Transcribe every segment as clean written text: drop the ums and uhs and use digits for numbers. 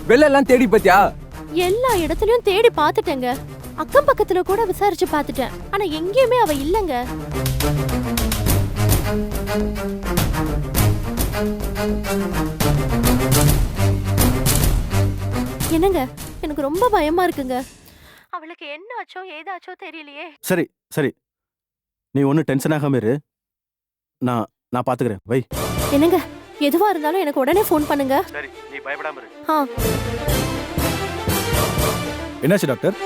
வெளில எல்லாம் தேடி பாத்தியா? எல்லா இடத்துலயும் தேடி பாத்துட்டேங்க. அக்கம் பக்கத்துல கூட விசாரிச்சு பாத்துட்டேன். ஆனா எங்கேயுமே அவ இல்லங்க. என்னங்க, எனக்கு ரொம்ப பயமா இருக்குங்க. அவளுக்கு என்ன ஆச்சோ ஏதாச்சோ தெரியலையே. சரி சரி, நீ ஒன்றும் டென்ஷன் ஆகாம இரு. நான் நான் பாத்துக்கிறேன். வை. என்னங்க, எதுவா இருந்தாலும் எனக்கு உடனே ஃபோன் பண்ணுங்க. சரி, நீ பயப்படாம இரு. ஆ. என்னாச்சு டாக்டர்?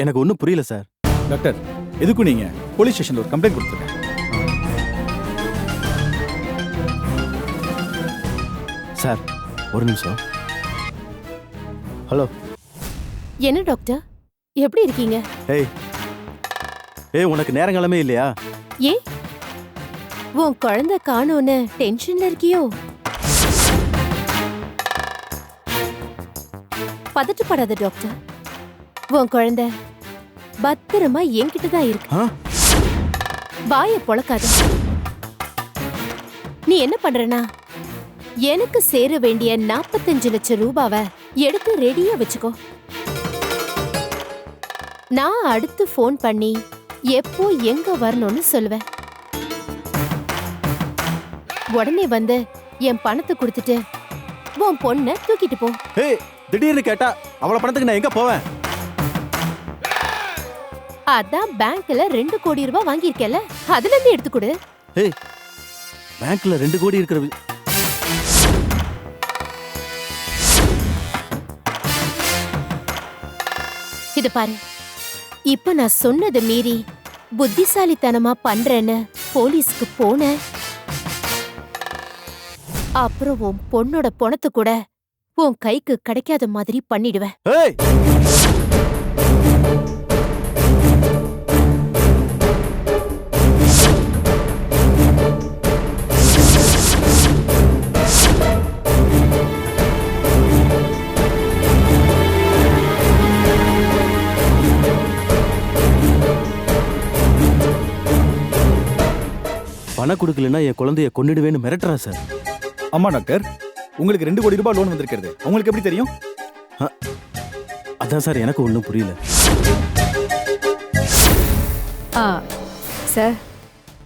எனக்கு ஒன்றும் புரியல சார். டாக்டர், எதுக்கும் நீங்க போலீஸ் ஸ்டேஷன்ல ஒரு கம்ப்ளைண்ட் கொடுத்துருங்க. சார் ஒரு நிமிஷம். ஹலோ. என்ன டாக்டர், எப்படி இருக்கீங்க? ஏய் ஏய், உனக்கு நேரங்காலமே இல்லையா? ஏ, உன் குழந்தை காணோன்னு டென்ஷன்ல இருக்கியோ? பதட்டப்படாத டாக்டர், உன் குழந்தை பத்திரமா என்கிட்ட தான் இருக்கு. வாய பொளக்காத. நீ என்ன பண்றனா, எனக்கு சேர வேண்டிய 45 லட்சம் ரூபாவை எடுத்து ரெடியா வச்சுக்கோ. நான் அடுத்து ஃபோன் பண்ணி எப்போ எங்க வரணும்னு சொல்லுவேன். உடனே வந்து என் பணத்தை கொடுத்துட்டு உன் பொண்ணை தூக்கிட்டு போ. ஏய், திடீர்னு கேட்டா அவ்வளவு பணத்துக்கு நான் எங்க போவேன்? அதான் பேங்க்ல 2 கோடி ரூபாய் வாங்கியிருக்கேல, அதுல இருந்து எடுத்து கொடு. ஏய், பேங்க்ல 2 கோடி இருக்கிற இது பாரு, இப்ப நான் சொன்னதை மீறி புத்திசாலித்தனமா பண்றேன்னு போலீஸ்க்கு போன, அப்புறம் உன் பொண்ணோட பணத்தை கூட உன் கைக்கு கிடைக்காத மாதிரி பண்ணிடுவேன். ஏய், பணம் கொடுக்கலன்னா என் குழந்தைய கொன்னிடுவேன்னு மிரட்டுறா சார். ஆமா டாக்டர், உங்களுக்கு 2 கோடி ரூபாய் லோன் வந்திருக்கிறது உங்களுக்கு எப்படி தெரியும்? அதான் சார் எனக்கு ஒன்றும் புரியல. சார்,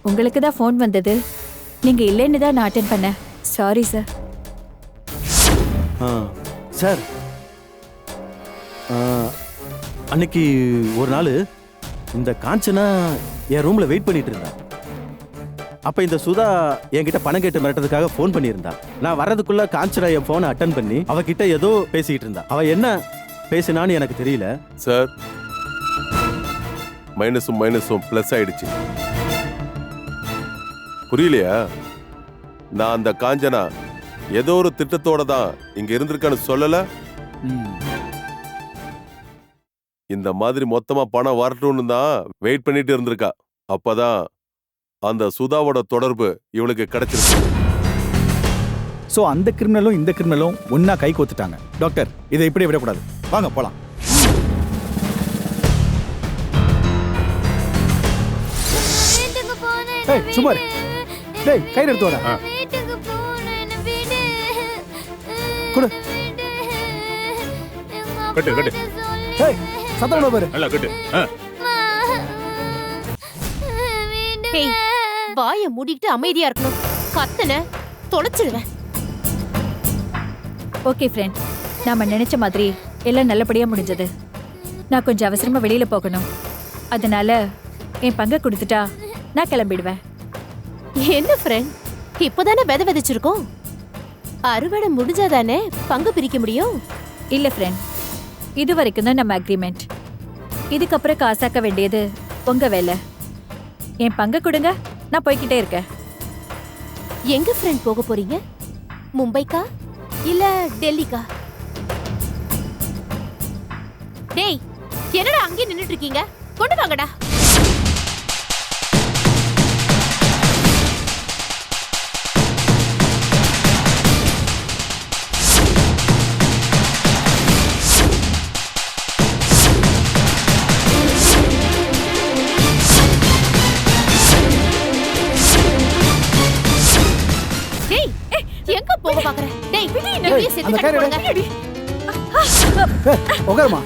உங்களுக்கு தான் ஃபோன் வந்தது. நீங்க இல்லைன்னு தான் நான் அட்டென்ட் பண்ணேன். Sorry sir. சார், அன்னைக்கு ஒரு நாள் இந்த காஞ்சனா என் ரூம்ல வெயிட் பண்ணிட்டு இருந்தா. அப்ப இந்த சுதா என்கிட்ட பணம் கேட்டு மிரட்டதுக்காக ஃபோன் பண்ணியிருந்தா. நான் வர்றதுக்குள்ள காஞ்சனா என் போனை அட்டன் பண்ணி அவகிட்ட ஏதோ பேசிக்கிட்டு இருந்தா. அவ என்ன பேசினான்னு எனக்கு தெரியல சார். மைனஸும் பிளஸ் ஆயிடுச்சு. புரியலையா? நான் அந்த காஞ்சனா ஏதோ ஒரு திட்டத்தோட தான் இங்க இருந்திருக்கான்னு சொல்லல. இந்த மாதிரி மொத்தமா பணம் வரட்டும்னு தான் வெயிட் பண்ணிட்டு இருந்திருக்கா. அப்பதான் அந்த சுதாவோட தொடர்பு இவளுக்கு கிடைச்சிருக்கு. சோ அந்த கிரிமினலும் இந்த கிரிமினலும் ஒன்னா கை கோத்துட்டாங்க. டாக்டர், இதை இப்படியே விடக்கூடாது. வாங்க போலாம். ஏய் சுமார், டேய் கை எடுத்து வாடா. குடு. கட்டு கட்டு. ஏய் சத்தம் பாரு. நல்லா கட்டு. ஏய், வாயை மூடிட்டு அமைதியா இருக்கணும். கத்தன தொலைச்சிடுவேன். ஓகே ஃப்ரெண்ட், நாம நினைச்ச மாதிரி எல்லாம் நல்லபடியா முடிஞ்சது. நான் கொஞ்சம் அவசரமா வெளியில போகணும். அதனால என் பங்கை கொடுத்துட்டா நான் கிளம்பிடுவேன். என்ன ஃப்ரெண்ட், இப்பதானே விதை விதைச்சிருக்கோம். அறுவடை முடிஞ்சாதானே பங்கு பிரிக்க முடியும். இல்ல ஃப்ரெண்ட், இது வரைக்கும் தான் நம்ம அக்ரிமெண்ட். இதுக்கப்புறம் காசாக்க வேண்டியது உங்க வேலை. என் பங்கை கொடுங்க, நான் போய்கிட்டே இருக்கேன். எங்க ஃப்ரெண்ட் போக போறீங்க? மும்பைக்கா இல்ல டெல்லிக்கா? டேய், என்னடா அங்கே நின்னுட்டு இருக்கீங்க? கொண்டு வாங்கடா. டேய், எங்க போக பாக்குற? டேய், இப்படியே செத்து அந்த கிடக்கு கயிறு போடுங்க. உட்காருமா.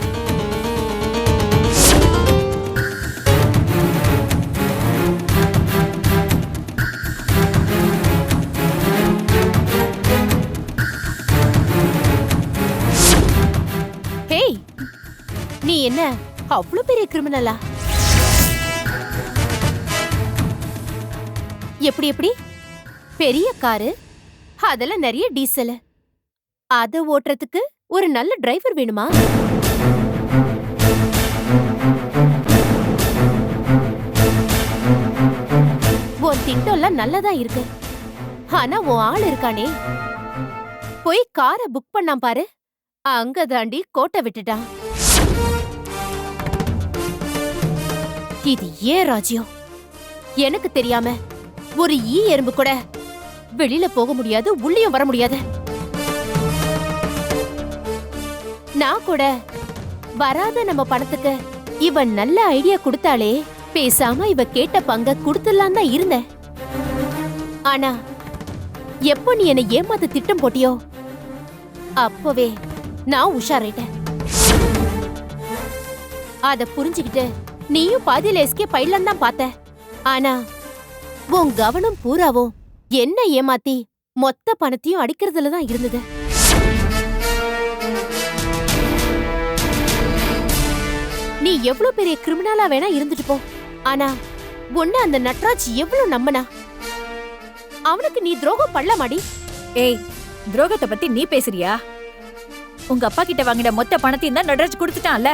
ஹேய், நீ என்ன அவ்வளவு பெரிய கிரிமினலா? எப்படி எப்படி? பெரிய காரு, அதுல நிறைய டீசல், அத ஓட்டுறதுக்கு ஒரு நல்ல டிரைவர் வேணுமா? உன் திட்டம்லாம் நல்லதா இருக்கு, ஆனா உன் ஆள் இருக்கானே, போய் காரை புக் பண்ணாம பாரு, அங்க தாண்டி கோட்டை விட்டுட்டான். இது ஏன் ராஜ்யம்? எனக்கு தெரியாம ஒரு ஈ எறும்பு கூட வெளியில போக முடியாது, உள்ளேயும் வர முடியாது. நான் கூட வராத நம்ம பணத்துக்கு இவன் நல்ல ஐடியா கொடுத்தாலே பேசாம இவ கேட்ட பங்க கொடுத்துடலாம் தான் இருந்தேன். ஆனா எப்போ நீ என்னை ஏமாத்த திட்டம் போட்டியோ அப்பவே நான் உஷாராயிட்டேன். அத புரிஞ்சுக்கிட்டு நீயும் பாதியில எஸ்கேப் ஆயிடலாம் தான் பார்த்த. ஆனா உன் கவனம் பூராவும் என்ன ஏமாத்தி மொத்த பணத்தையும் அடிக்கிறதுல தான் இருந்தது. நீ எவ்வளவு பெரிய கிரிமினலா வேணா இருந்துட்டு போ, ஆனா உன்ன அந்த நட்ராஜ் எவ்வளவு நம்பனா? அவனுக்கு நீ துரோகம் பண்ணலாமாடி? ஏய், துரோகத்தை பத்தி நீ பேசுறியா? உங்க அப்பா கிட்ட வாங்கின மொத்த பணத்தையும் தான் நடராஜ் கொடுத்துட்டான்ல,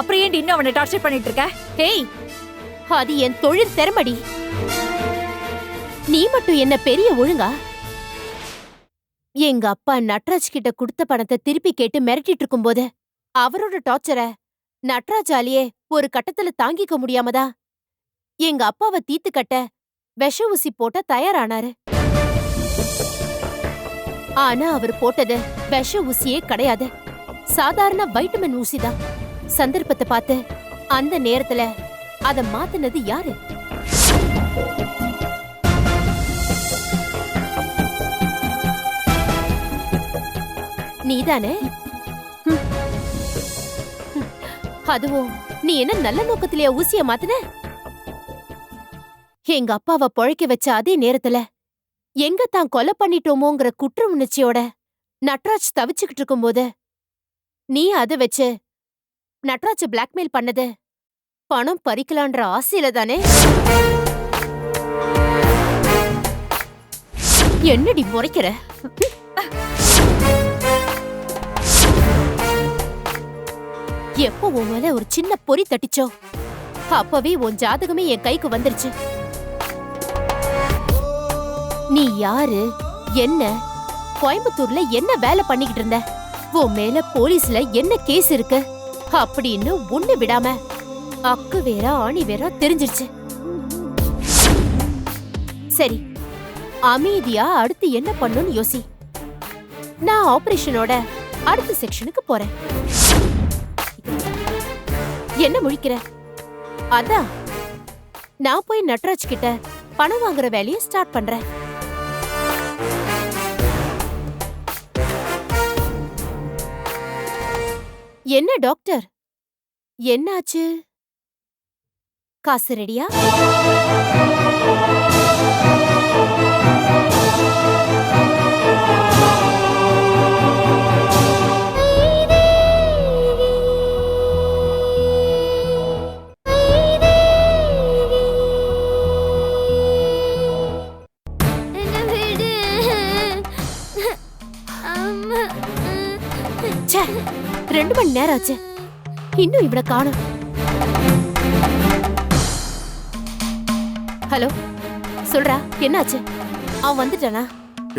அப்புறம் ஏன் இன்னும் அவனை டார்ச்சர் பண்ணிட்டு இருக்க? ஹேய், அது என் தொழில் திறமடி. நீ மட்டும் என்ன பெரிய ஒழுங்கா? எங்க அப்பா நட்ராஜ் கிட்ட கொடுத்த பணத்தை திருப்பி கேட்டு மிரட்டிட்டு இருக்கும்போது அவரோட டார்ச்சரை நட்ராஜாலேயே ஒரு கட்டத்துல தாங்கிக்க முடியாமதா எங்க அப்பாவை தீத்து கட்ட விஷ ஊசி போட்ட தயாரானாரு. ஆனா அவர் போட்டது விஷ ஊசியே கிடையாது, சாதாரண வைட்டமின் ஊசிதான். சந்தர்ப்பத்தை பார்த்து அந்த நேரத்துல அத மாத்துனது யாரு? நீதானே? அதுவும் நீ என்ன நல்ல நோக்கத்திலேயே ஊசிய மாத்துன? எங்க அப்பாவை பொழைக்க வச்ச அதே நேரத்துல எங்க தான் கொலை பண்ணிட்டோமோங்கிற குற்ற உணர்ச்சியோட நட்ராஜ் தவிச்சுக்கிட்டு இருக்கும்போது நீ அத வச்சு நட்ராஜ் பிளாக்மெயில் பண்ணது பணம் பறிக்கலான்ற ஆசையில தானே? என்னடி முறைக்கிற? எப்போ உன் மேல ஒரு சின்ன பொறி தட்டிச்சோ அப்பவே உன் ஜாதகமே என் கைக்கு வந்துருச்சு. நீ யாரு, என்ன, கோயம்புத்தூர்ல என்ன வேலை பண்ணிக்கிட்டு இருந்த, உன் மேல போலீஸ்ல என்ன கேஸ் இருக்கு அப்படின்னு ஒண்ணு விடாம அக்கு வேற ஆணி வேற தெரிஞ்சிருச்சு. சரி, அமைதியா அடுத்து என்ன பண்ணுன்னு யோசி. நான் ஆபரேஷனோட அடுத்த செக்ஷனுக்கு போறேன். என்ன முழிக்கிற? அதான் நான் போய் நட்ராஜ் கிட்ட பணம் வாங்குற வேலையை ஸ்டார்ட் பண்றேன். என்ன டாக்டர், என்னாச்சு? காசு ரெடியா? ச்சே, 2 மணி நேரம் ஆச்சு, இன்னும் இவனை காணோம். ஹலோ, சொல்றா, என்னாச்சு? அவன் வந்துட்டானா?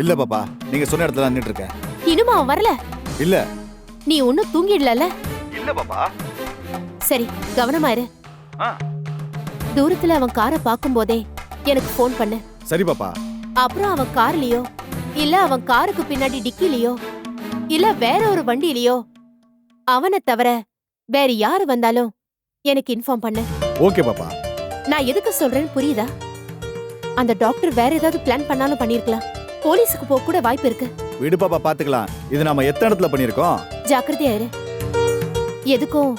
இல்ல பாப்பா, நீங்க சொன்ன இடத்துல தான் நின்னுட்டு இருக்கேன். இன்னுமா அவன் வரல? இல்ல. நீ ஒன்னும் தூங்கிடல? இல்ல பாப்பா. சரி கவனமா இரு. தூரத்துல அவன் காரை பார்க்கும் போதே எனக்கு ஃபோன் பண்ணு. சரி பாப்பா. அப்புறம் அவன் கார்லயோ இல்ல அவன் காருக்கு பின்னாடி டிக்கிலயோ இல்ல வேற ஒரு வண்டியிலயோ அவனை தவிர வேற யாரு வந்தாலும் எனக்கு இன்ஃபார்ம் பண்ணு. ஓகே பாப்பா. நான் எதுக்கு சொல்றேன்னு புரியுதா? அந்த டாக்டர் வேற ஏதாவது பிளான் பண்ணாலும் பண்ணிருக்கலாம். போலீஸுக்கு போக கூட வாய்ப்பு இருக்கு. விடு பாப்பா, பாத்துக்கலாம். இது நாம எத்தனை இடத்துல பண்ணிருக்கோம். ஜாக்கிரதையா இரு. எதுக்கும்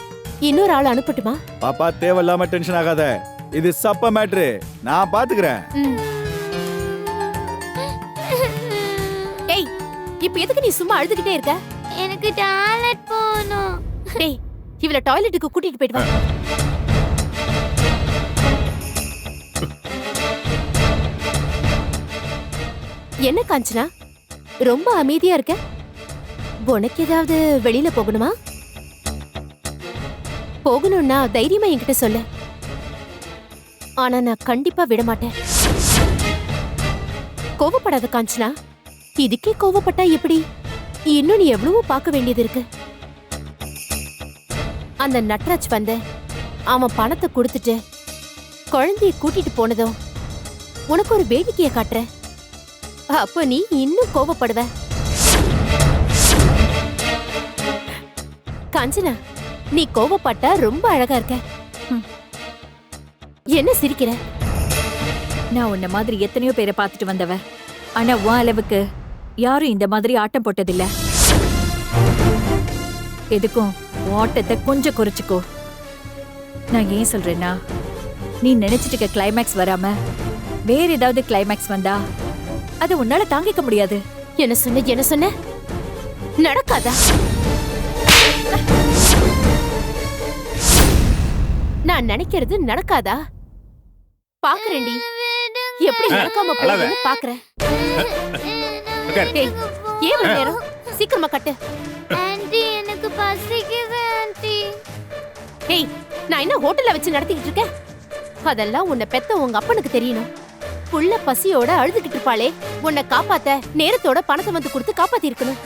இன்னொரு ஆள் அனுப்பட்டுமா? பாப்பா தேவையில்லாம டென்ஷன் ஆகாத. இது சப்ப மேட்ரு, நான் பாத்துக்கிறேன். ஏய், இப்ப எதுக்கு நீ சும்மா அழுதுகிட்டே இருக்க? எனக்கு டாய்லெட் போகணும். டேய், இவள டாய்லெட்டுக்கு கூட்டிட்டு போயிட்டு வா. என்ன காஞ்சனா, ரொம்ப அமைதியா இருக்க? உனக்கு ஏதாவது வெளியில போகணுமா? போகணும்னா தைரியமா என்கிட்ட சொல்லு. ஆனா நான் கண்டிப்பா விட மாட்டேன். கோவப்படாத காஞ்சனா. இதுக்கே கோவப்பட்டா எப்படி? இன்னும் நீ எவ்வளவோ பார்க்க வேண்டியது இருக்கு. அந்த நட்ராஜ் வந்து அவன் பணத்தை கொடுத்துட்டு குழந்தைய கூட்டிட்டு போனதும் உனக்கு ஒரு வேடிக்கைய காட்டுற. அப்ப நீ இன்னும் கோவப்படுவ. காஞ்சனா, நீ கோவப்பட்டா ரொம்ப அழகா இருக்க. என்ன சிரிக்கிற? நான் உன்ன மாதிரி எத்தனையோ பேரை பார்த்துட்டு வந்தவ. ஆனா உன் அளவுக்கு யாரும் இந்த மாதிரி ஆட்டம் போட்டதில்ல. எதுக்கும் ஓட்டத்தை கொஞ்சம் குறைச்சுக்கோ. நான் ஏன் சொல்றேன்னா, நீ நினைச்சிட்டு இருக்க கிளைமேக்ஸ் வராம வேற ஏதாவது கிளைமேக்ஸ் வந்தா அது உன்னால தாங்கிக்க முடியாது. என்ன சொன்ன நடக்காதா? நான் நினைக்கிறது நடக்காதா? பாக்குறேன்டி, எப்படி நடக்காம போகுதுன்னு பாக்குறேன். டேய், ஏன் நேரம்? சீக்கிரமா கட்டு. ஆன்ட்டி எனக்கு பசிக்குது ஆன்ட்டி. ஏய், நான் என்ன ஹோட்டல்ல வச்சு நடத்திக்கிட்டு இருக்கேன்? அதெல்லாம் உன்னை பெத்த உங்க அப்பனுக்கு தெரியணும். புள்ள பசியோட அழுதுகிட்டு இருப்பாளே, உன்னை காப்பாத்த நேரத்தோட பணத்தை வந்து கொடுத்து காப்பாத்தி இருக்கணும்.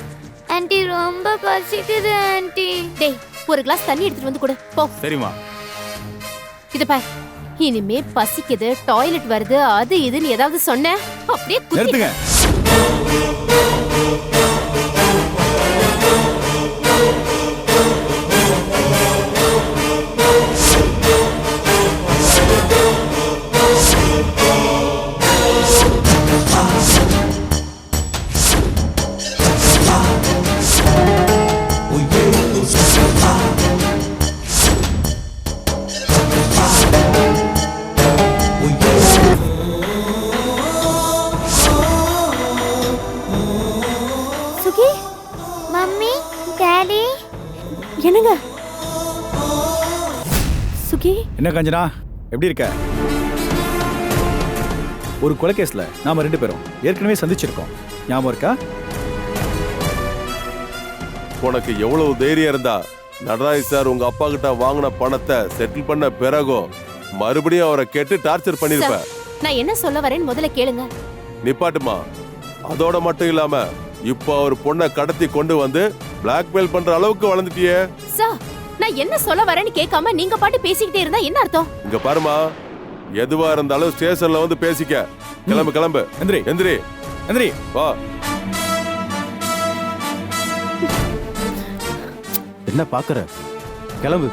ஆன்ட்டி ரொம்ப பசிக்குது ஆன்ட்டி. டேய், ஒரு கிளாஸ் தண்ணி எடுத்துட்டு வந்து கொடு போ. சரிமா. இது பார், இனிமே பசிக்குது, டாய்லெட் வருது, அது இதுன்னு ஏதாவது சொன்ன அப்படியே நிறுத்துங்க. Sugi, mummy, daddy. என்னங்க? சுகி, என்ன காஞ்சனா, எப்படி இருக்க? ஒரு கொலை கேஸ்ல நாம 2 பேரும் ஏற்கனவே சந்திச்சிருக்கோம், ஞாபகம் இருக்கா? உனக்கு எவ்வளவு தைரியம் இருந்தா நடராஜ் சார் உங்க அப்பா கிட்ட வாங்கின பணத்தை செட்டில் பண்ண பிறகும் மறுபடியும் அவரை கேட்டு டார்ச்சர் பண்ணிருப்ப. நான் என்ன சொல்ல வரேன்னு முதல்ல கேளுங்க. நிப்பாட்டுமா. அதோட மட்டும் இல்லாம இப்போ அவர் பொண்ணை கடத்தி கொண்டு வந்து பிளாக்மெயில் பண்ற அளவுக்கு வளர்ந்துட்டியே. சார், நான் என்ன சொல்ல வரேன்னு கேட்காம நீங்க பாட்டு பேசிக்கிட்டே இருந்தா என்ன அர்த்தம்? இங்க பாருமா, எதுவா இருந்தாலும் ஸ்டேஷன்ல வந்து பேசிக்க. கிளம்பு கிளம்பு. எந்திரி எந்திரி எந்திரி. வா. என்ன பாக்குற? கிளம்பு.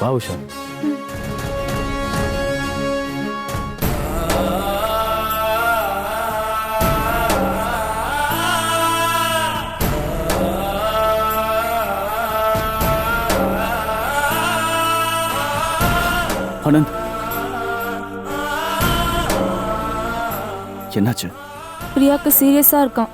வா உஷா. ஆனந்த், என்னாச்சு? பிரியாக்கு சீரியஸா இருக்கான்.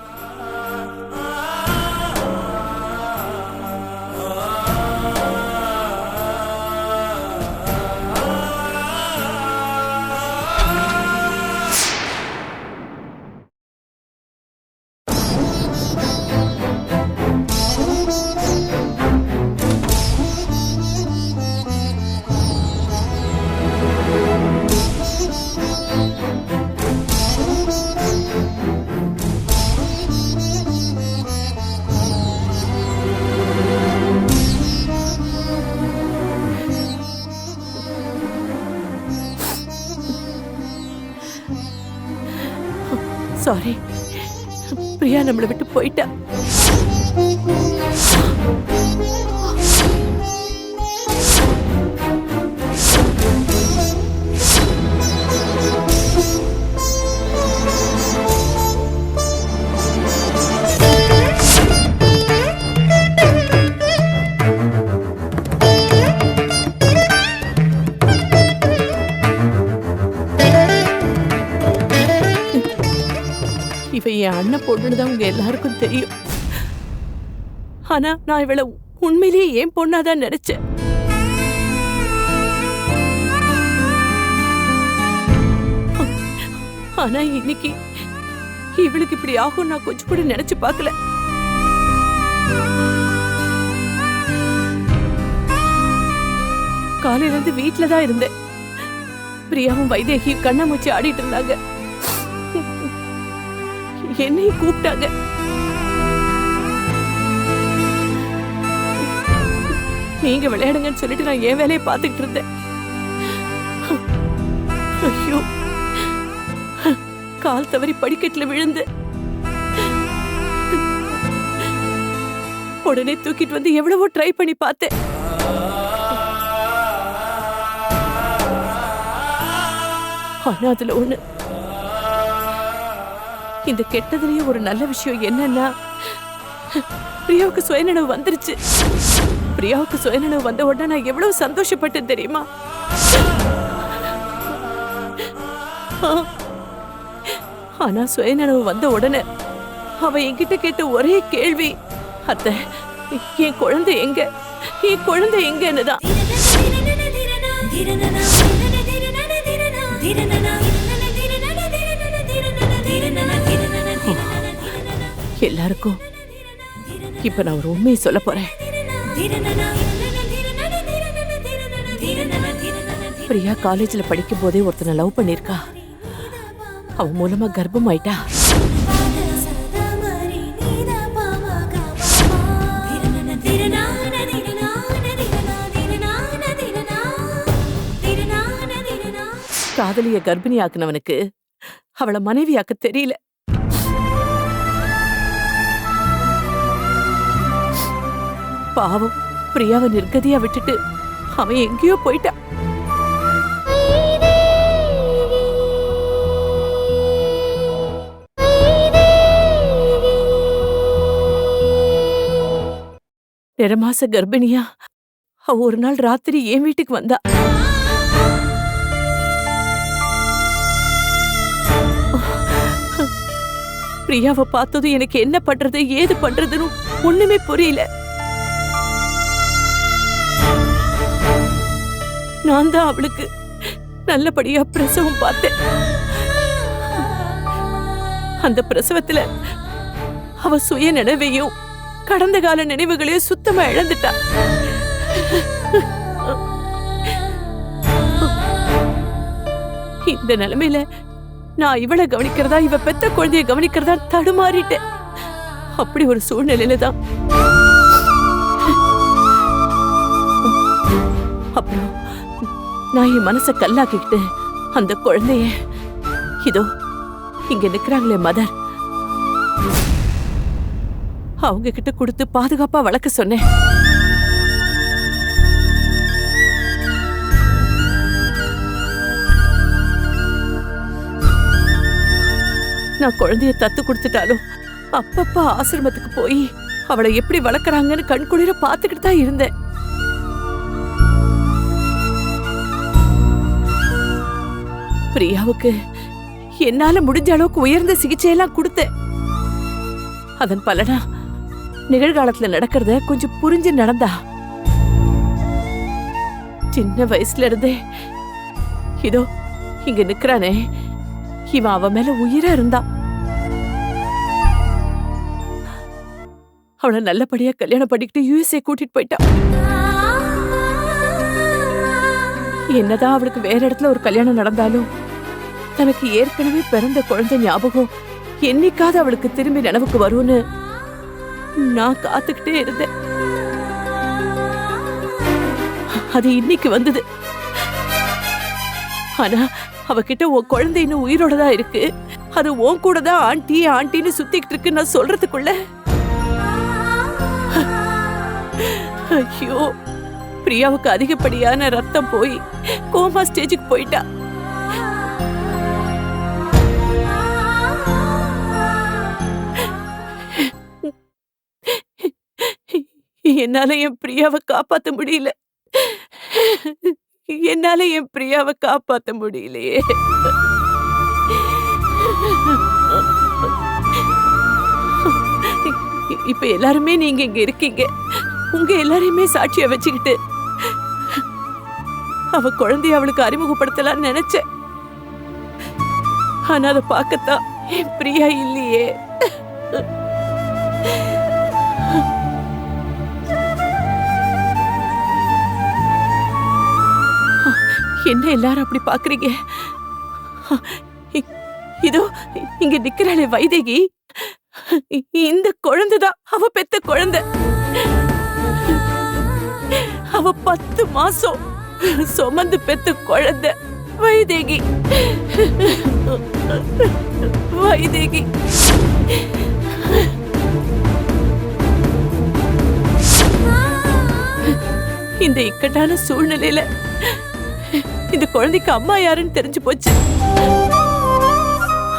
சாரி, பிரியா நம்மளை விட்டு போயிட்டா. இவ என் அண்ணன் பொண்ணுதான் உங்க எல்லாருக்கும் தெரியும். ஆனா நான் இவளை உண்மையிலேயே ஏன் பொண்ணாதான் நினைச்சேன். ஆனா இன்னைக்கு இவளுக்கு இப்படி ஆகும் நான் கொஞ்சம் கூட நினைச்சு பார்க்கல. காலையில இருந்து வீட்டுலதான் இருந்தேன். பிரியாவும் வைதேகியும் கண்ணாமூச்சி ஆடிட்டு இருந்தாங்க. என்னையும் கூப்பிட்டாங்க. நீங்க விளையாடுங்கன்னு சொல்லிட்டு நான் என் வேலையை பார்த்துக்கிட்டு இருந்தேன். ஐயோ, கால் தவறி படிக்கட்டுல விழுந்து உடனே தூக்கிட்டு வந்து எவ்வளவோ ட்ரை பண்ணி பார்த்தேன். ஆனா அதுல ஒண்ணு, இந்த கெட்டதுலயே ஒரு நல்ல விஷயம் என்னன்னா, பிரியாவுக்கு சுயநினைவு வந்துருச்சு. பிரியாவுக்கு சுயநினைவு வந்த உடனே நான் எவ்வளவு சந்தோஷப்பட்டேன் தெரியுமா? ஆனா சுயநினைவு வந்த உடனே அவ என்கிட்ட கேட்ட ஒரே கேள்வி, அத்தை என் குழந்தை எங்க, என் குழந்தை எங்கன்னுதான். எல்லாருக்கும் இப்ப நான் ஒரு உண்மையை சொல்ல போறேன். பிரியா காலேஜ்ல படிக்கும் போதே ஒருத்தனை லவ் பண்ணிருக்கா. அவன் மூலமா கர்ப்பம் ஆயிட்டா. காதலிய கர்ப்பிணி ஆக்குனவனுக்கு அவளை மனைவியாக்க தெரியல. பாவம், பிரியாவை நிர்கதியா விட்டுட்டு அவன் எங்கேயோ போயிட்டான். நிறமாச கர்ப்பிணியா அவ ஒரு நாள் ராத்திரி என் வீட்டுக்கு வந்தா. பிரியாவை பார்த்ததும் எனக்கு என்ன பண்றது ஏது பண்றதுன்னு ஒண்ணுமே புரியல. நான் தான் அவளுக்கு நல்லபடியா பிரசவம் பார்த்தேன். அந்த பிரசவத்துல அவ சுய நினைவையும் கடந்த கால நினைவுகளையும் சுத்தமா இழந்துட்டா. இந்த நிலைமையில நான் இவளை கவனிக்கிறதா இவ பெத்த குழந்தைய கவனிக்கிறதா தடுமாறிட்டேன். அப்படி ஒரு சூழ்நிலையில தான் அப்புறம் நான் என் மனசை கல்லாக்கிக்கிட்டு அந்த குழந்தைய இதோ இங்க நிக்கிறாங்களே மதர், அவங்க கிட்ட கொடுத்து பாதுகாப்பா வளர்க்க சொன்னேன். நான் குழந்தைய தத்து கொடுத்துட்டாலும் அப்பப்ப ஆசிரமத்துக்கு போய் அவளை எப்படி வளர்க்கறாங்கன்னு கண்குளிர பாத்துக்கிட்டு தான் இருந்தேன். பிரியாவுக்கு என்னால முடிஞ்ச அளவுக்கு உயர்ந்த சிகிச்சையெல்லாம் கொடுத்தேன். அதன் பலனா நிகழ்காலத்துல நடக்கிறத கொஞ்சம் புரிஞ்சு நடந்தா. சின்ன வயசுல இருந்தே இதோ இங்க நிக்கிறானே இவன் அவ மேல உயிரா இருந்தா. அவளை நல்லபடியா கல்யாணம் பண்ணிக்கிட்டு USA கூட்டிட்டு போயிட்டான். என்னதான் அவளுக்கு வேற இடத்துல ஒரு கல்யாணம் நடந்தாலும் தனக்கு ஏற்கனவே பிறந்த குழந்தை ஞாபகம் என்னைக்காவது அவளுக்கு திரும்பி நினைவுக்கு வரும்னு நான் காத்துக்கிட்டே இருந்தேன். அது இன்னைக்கு வந்தது. ஆனா அவகிட்ட உன் குழந்தை இன்னும் உயிரோட தான் இருக்கு. அது உன் கூட தான் ஆண்டி ஆண்டின்னு சுத்திக்கிட்டு இருக்கு நான் சொல்றதுக்குள்ள ஐயோ, பிரியாவுக்கு அதிகப்படியான ரத்தம் போய் கோமா ஸ்டேஜுக்கு போயிட்டா. என்னால என் பிரியாவை காப்பாத்த முடியல. என்னால என் பிரியாவை காப்பாத்த முடியலையே. இப்ப எல்லாருமே நீங்க இங்க இருக்கீங்க. உங்க எல்லாரையுமே சாட்சியா வச்சுக்கிட்டு அவ குழந்தைய அவளுக்கு அறிமுகப்படுத்தலாம்னு நினைச்சேன். ஆனா அதை பார்க்கத்தான் என் பிரியா இல்லையே. என்ன எல்லாரும் அப்படி பாக்குறீங்க? இதோ இங்க நிக்கிறாளே வைதேகி, இந்த குழந்தைதான் அவ பெத்த குழந்தை. அவ 10 மாசம் சுமந்து பெத்த குழந்தை வைதேகி. வைதேகி இந்த இக்கட்டான சூழ்நிலையில இந்த குழந்தைக்கு அம்மா யாருன்னு தெரிஞ்சு போச்சு.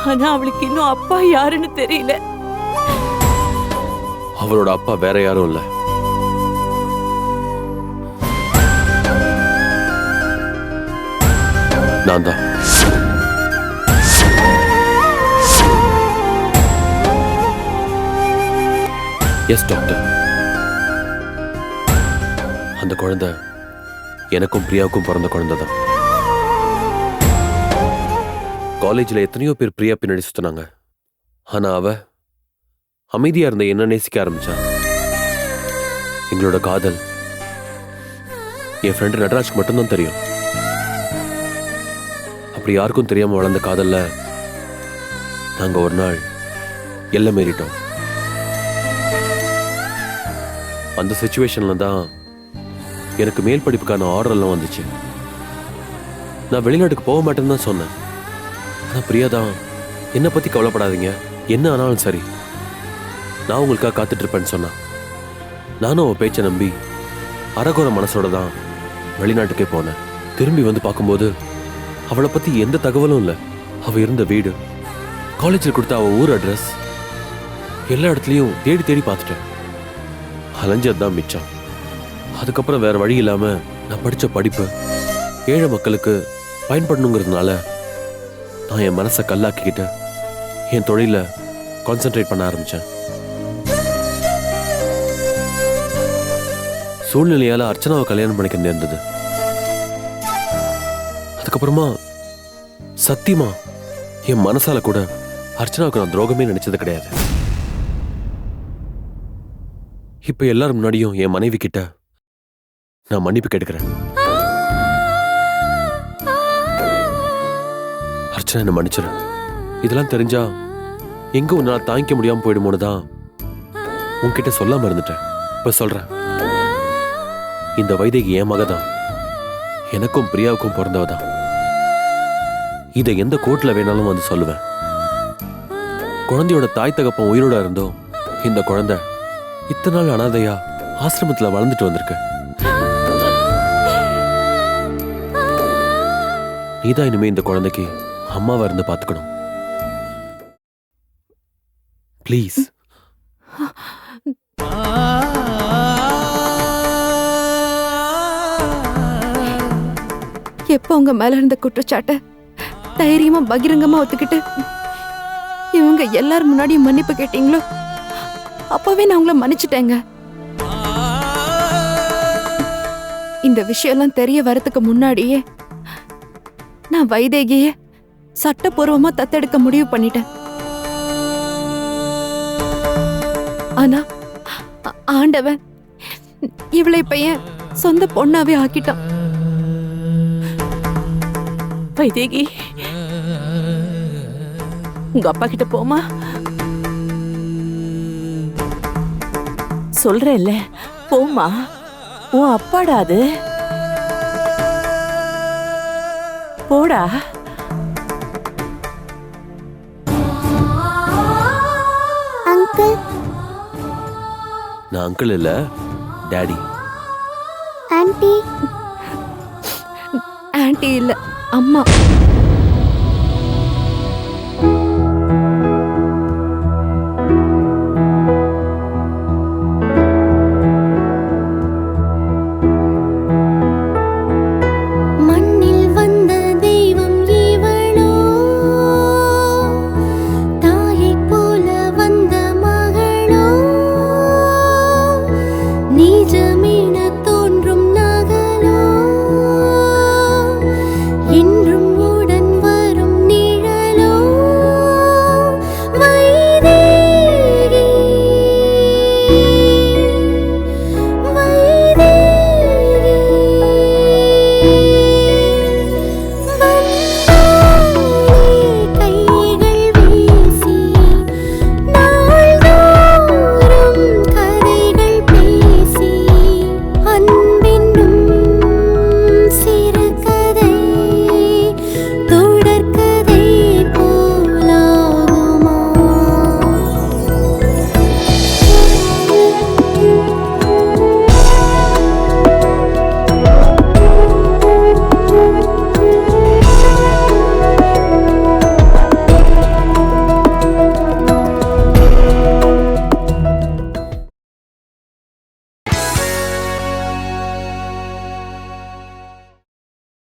ஆனா அவளுக்கு இன்னும் அப்பா யாருன்னு தெரியல. அவளோட அப்பா வேற யாரும் இல்ல, நான் தான். எஸ் டாக்டர், அந்த குழந்தை எனக்கும் பிரியாவுக்கும் பிறந்த குழந்தை தான். காலேஜில் எத்தனையோ பேர் பிரியா பின்னாடி சுத்தினாங்க. ஆனா அவ அமைதியா இருந்த என்ன நேசிக்க ஆரம்பிச்சா. எங்களோட காதல் என் ஃப்ரெண்டு நடராஜ்க்கு மட்டும்தான் தெரியும். அப்படி யாருக்கும் தெரியாம வளர்ந்த காதல்ல நாங்க ஒரு நாள் எல்லை மீறிட்டோம். அந்த சிச்சுவேஷன்ல தான் எனக்கு மேல் படிப்புக்கான ஆர்டர் எல்லாம் வந்துச்சு. நான் வெளிநாட்டுக்கு போக மாட்டேன்னு தான் சொன்னேன். ஆனா பிரியா தான் என்னை பத்தி கவலைப்படாதீங்க, என்ன ஆனாலும் சரி, நான் உங்களுக்காக காத்துட்டு இருப்பேன்னு சொன்னான். நானும் அவன் பேச்சை நம்பி அரகுற மனசோட தான் வெளிநாட்டுக்கே போனேன். திரும்பி வந்து பார்க்கும்போது அவளை பத்தி எந்த தகவலும் இல்லை. அவ இருந்த வீடு, காலேஜில் கொடுத்த அவ ஊர் அட்ரஸ், எல்லா இடத்துலையும் தேடி தேடி பார்த்துட்டேன். அலைஞ்சதுதான் மிச்சம். அதுக்கப்புறம் வேற வழி இல்லாம நான் படிச்ச படிப்பு ஏழை மக்களுக்கு பயன்படணுங்கிறதுனால நான் என் மனசை கல்லாக்கிக்கிட்டு என் தொழில கான்சென்ட்ரேட் பண்ண ஆரம்பிச்சேன். சூழ்நிலையால அர்ச்சனாவை கல்யாணம் பண்ணிக்க நேர்ந்தது. அதுக்கப்புறமா சத்தியமா என் மனசால கூட அர்ச்சனாவுக்கு நான் துரோகமே நினைச்சது கிடையாது. இப்ப எல்லாரும் முன்னாடியும் என் மனைவி கிட்ட நான் மன்னிப்பு கேட்டுக்கிறேன். அர்ச்சனா என்ன மன்னிச்சிரு. இதெல்லாம் தெரிஞ்சா எங்க உன்னால தாங்கிக்க முடியாம போயிடுமோன்னு தான் உன்கிட்ட சொல்லாம இருந்துட்டேன். இப்ப சொல்றேன், இந்த வைதேகி என் மகதான், எனக்கும் பிரியாவுக்கும் பிறந்தவதான். இதை எந்த கோர்ட்ல வேணாலும் வந்து சொல்லுவேன். குழந்தையோட தாய் தகப்பன் உயிரோட இருந்தோம் இந்த குழந்தை இத்தனை நாள் அனாதையா ஆசிரமத்துல வளர்ந்துட்டு வந்திருக்கு. நீதான் இனிமே இந்த குழந்தைக்கு அம்மாவா இருந்து பாத்துக்கணும். ப்ளீஸ். எப்போ உங்க மேல இருந்த குற்றச்சாட்டை தைரியமா பகிரங்கமா ஒத்துக்கிட்டு இவங்க எல்லாரும் முன்னாடியும் மன்னிப்பு கேட்டீங்களோ அப்பவே நான் உங்களை மன்னிச்சிட்டேங்க. இந்த விஷயம்லாம் தெரிய வரதுக்கு முன்னாடியே நான் வைதேகிய சட்டப்பூர்வமா தத்தெடுக்க முடிவு பண்ணிட்டேன். ஆனா ஆண்டவன் இவளை இப்ப என் சொந்த பொண்ணாவே ஆக்கிட்டான். வைதேகி, உங்க அப்பா கிட்ட போமா. சொல்றேன்ல, போமா. உன் அப்பாடா அது. போடா. நான் அங்கிள் இல்ல டாடி. ஆன்ட்டி ஆன்ட்டி இல்ல அம்மா.